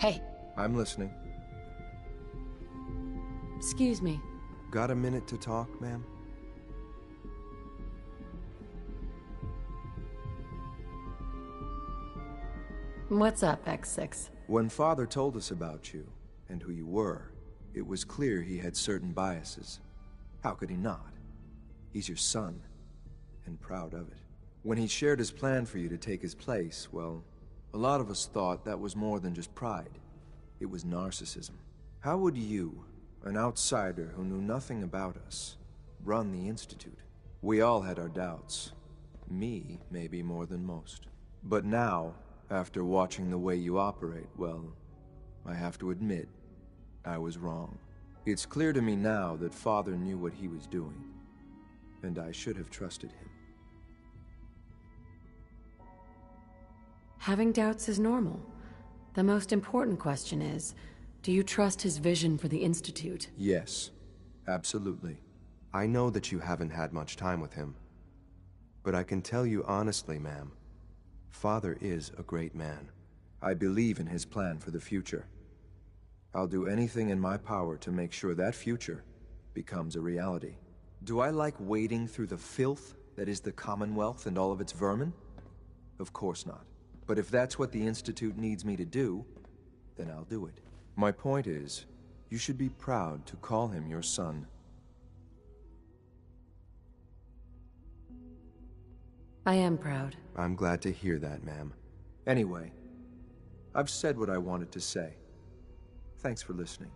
Hey, I'm listening. excuse me. Got a minute to talk, ma'am? What's up, X6? When Father told us about you, and who you were, it was clear he had certain biases. How could he not? He's your son, and proud of it. When he shared his plan for you to take his place, well, a lot of us thought that was more than just pride. It was narcissism. How would you, an outsider who knew nothing about us, run the Institute? We all had our doubts. Me, maybe more than most. But now, after watching the way you operate, well, I have to admit, I was wrong. It's clear to me now that Father knew what he was doing, and I should have trusted him. Having doubts is normal. The most important question is, do you trust his vision for the Institute? Yes, absolutely. I know that you haven't had much time with him, but I can tell you honestly, ma'am, Father is a great man. I believe in his plan for the future. I'll do anything in my power to make sure that future becomes a reality. Do I like wading through the filth that is the Commonwealth and all of its vermin? Of course not. But if that's what the Institute needs me to do, then I'll do it. My point is, you should be proud to call him your son. I am proud. I'm glad to hear that, ma'am. Anyway, I've said what I wanted to say. Thanks for listening.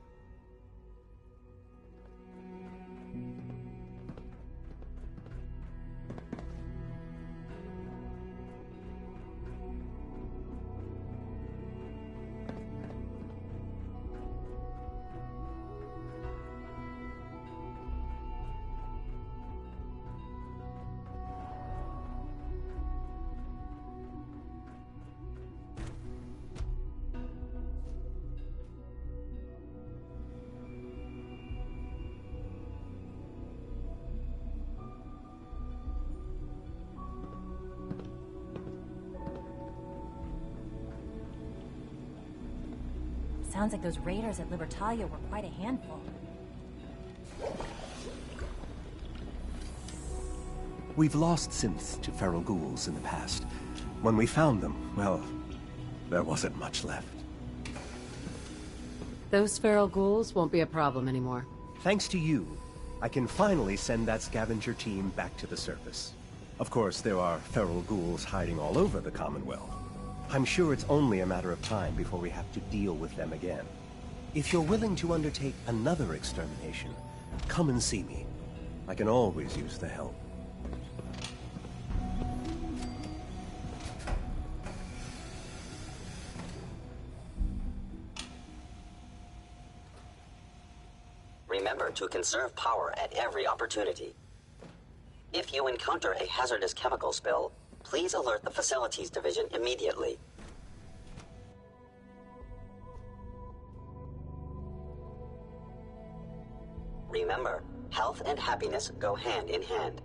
Sounds like those raiders at Libertalia were quite a handful. We've lost synths to feral ghouls in the past. When we found them, well, there wasn't much left. Those feral ghouls won't be a problem anymore. Thanks to you, I can finally send that scavenger team back to the surface. Of course, there are feral ghouls hiding all over the Commonwealth. I'm sure it's only a matter of time before we have to deal with them again. If you're willing to undertake another extermination, come and see me. I can always use the help. Remember to conserve power at every opportunity. If you encounter a hazardous chemical spill, please alert the Facilities Division immediately. Remember, health and happiness go hand in hand.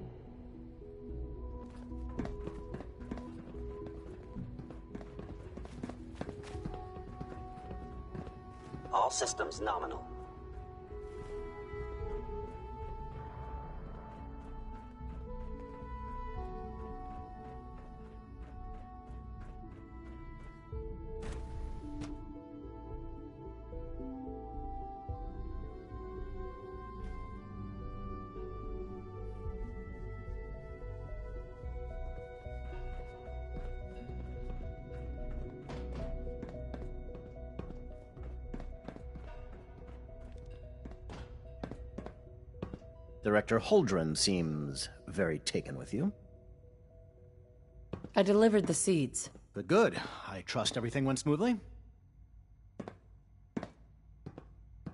All systems nominal. Director Holdren seems very taken with you. I delivered the seeds. Good, good. I trust everything went smoothly.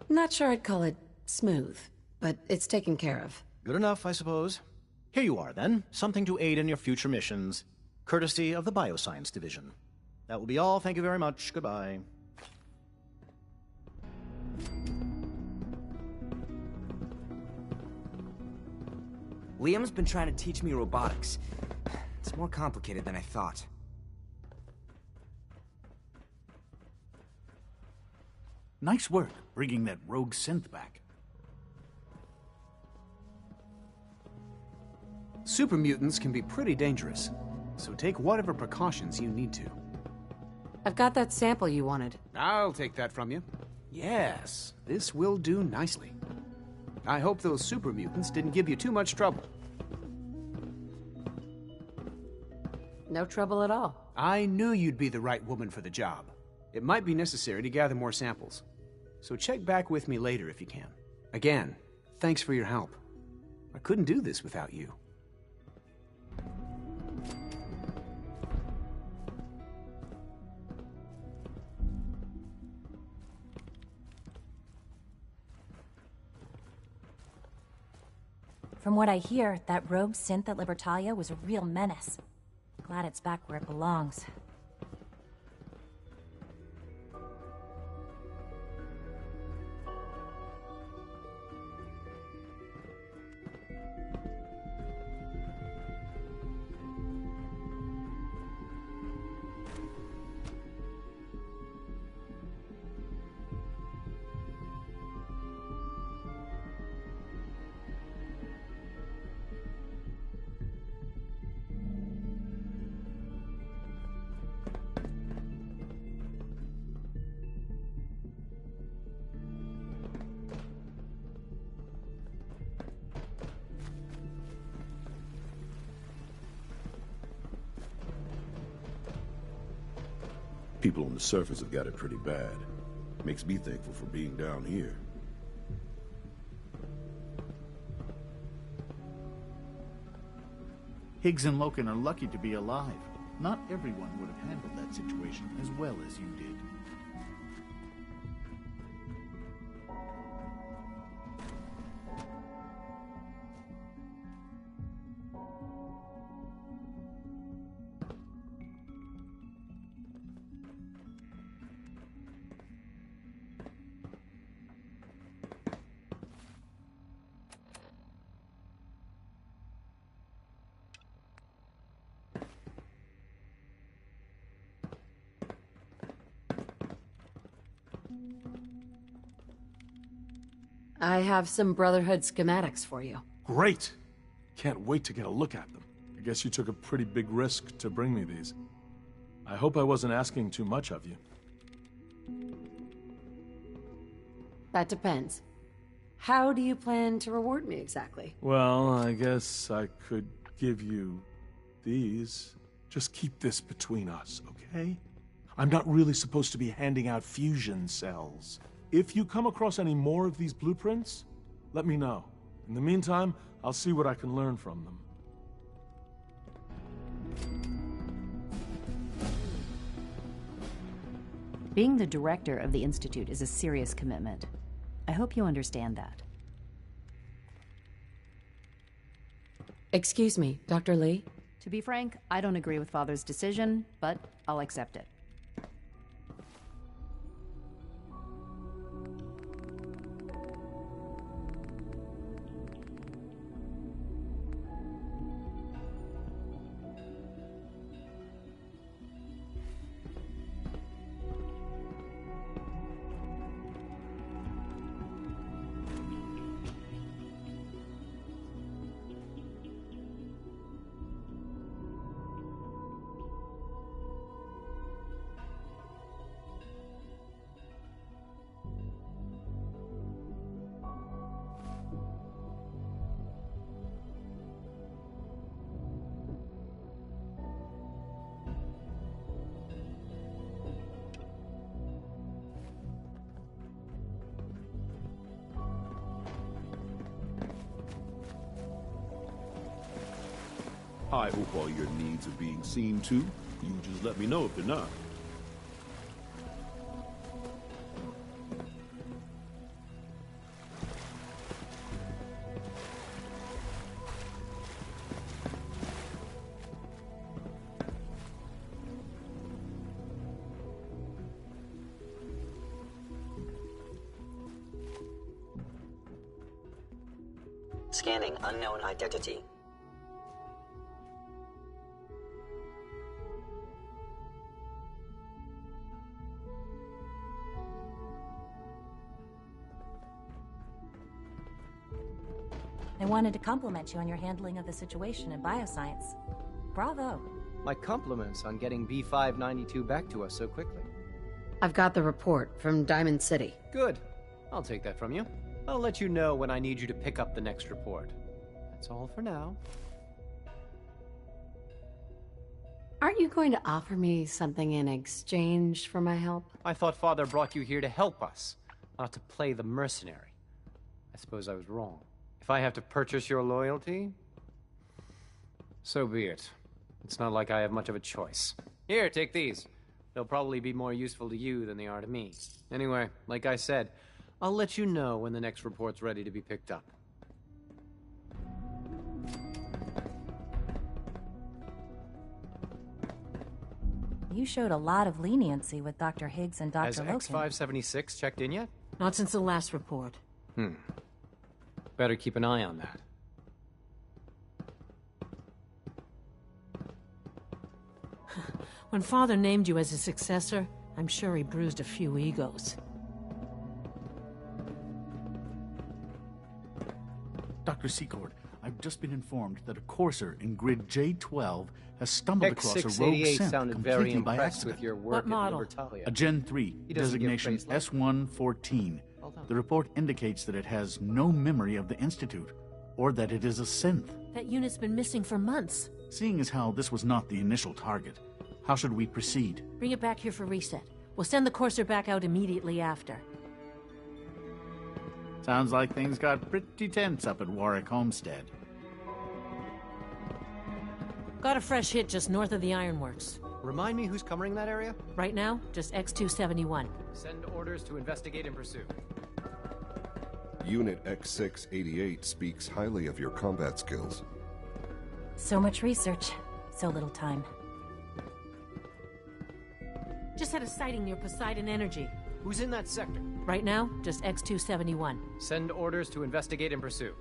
Not sure I'd call it smooth, but it's taken care of. Good enough, I suppose. Here you are, then. Something to aid in your future missions. Courtesy of the Bioscience Division. That will be all. Thank you very much. Goodbye. Liam's been trying to teach me robotics. It's more complicated than I thought. Nice work bringing that rogue synth back. Super mutants can be pretty dangerous, so take whatever precautions you need to. I've got that sample you wanted. I'll take that from you. Yes, this will do nicely. I hope those super mutants didn't give you too much trouble. No trouble at all. I knew you'd be the right woman for the job. It might be necessary to gather more samples. So check back with me later if you can. Again, thanks for your help. I couldn't do this without you. From what I hear, that rogue synth at Libertalia was a real menace. Glad it's back where it belongs. People on the surface have got it pretty bad. Makes me thankful for being down here. Higgs and Loken are lucky to be alive. Not everyone would have handled that situation as well as you did. I have some Brotherhood schematics for you. Great! Can't wait to get a look at them. I guess you took a pretty big risk to bring me these. I hope I wasn't asking too much of you. That depends. How do you plan to reward me exactly? Well, I guess I could give you these. Just keep this between us, okay? I'm not really supposed to be handing out fusion cells. If you come across any more of these blueprints, let me know. In the meantime, I'll see what I can learn from them. Being the director of the Institute is a serious commitment. I hope you understand that. Excuse me, Dr. Lee? To be frank, I don't agree with Father's decision, but I'll accept it. I hope all your needs are being seen to. You just let me know if they're not. Scanning unknown identity. I wanted to compliment you on your handling of the situation in bioscience. Bravo. My compliments on getting B592 back to us so quickly. I've got the report from Diamond City. Good. I'll take that from you. I'll let you know when I need you to pick up the next report. That's all for now. Aren't you going to offer me something in exchange for my help? I thought Father brought you here to help us, not to play the mercenary. I suppose I was wrong. If I have to purchase your loyalty, so be it. It's not like I have much of a choice. Here, take these. They'll probably be more useful to you than they are to me. Anyway, like I said, I'll let you know when the next report's ready to be picked up. You showed a lot of leniency with Dr. Higgs and Dr. Has Loken. X576 checked in yet? Not since the last report. Better keep an eye on that. When Father named you as his successor, I'm sure he bruised a few egos. Dr. Secord, I've just been informed that a courser in grid J12 has stumbled across a rogue synth sounded completely very by impressed accident. with your work What model? at Libertalia. A Gen 3, He doesn't give designation praise like S114. The report indicates that it has no memory of the Institute, or that it is a synth. That unit's been missing for months. Seeing as how this was not the initial target, how should we proceed? Bring it back here for reset. We'll send the courser back out immediately after. Sounds like things got pretty tense up at Warwick Homestead. Got a fresh hit just north of the ironworks. Remind me who's covering that area? Right now, just X271. Send orders to investigate and pursue. Unit X688 speaks highly of your combat skills. So much research, so little time. Just had a sighting near Poseidon Energy. Who's in that sector? Right now, just X271. Send orders to investigate and pursue.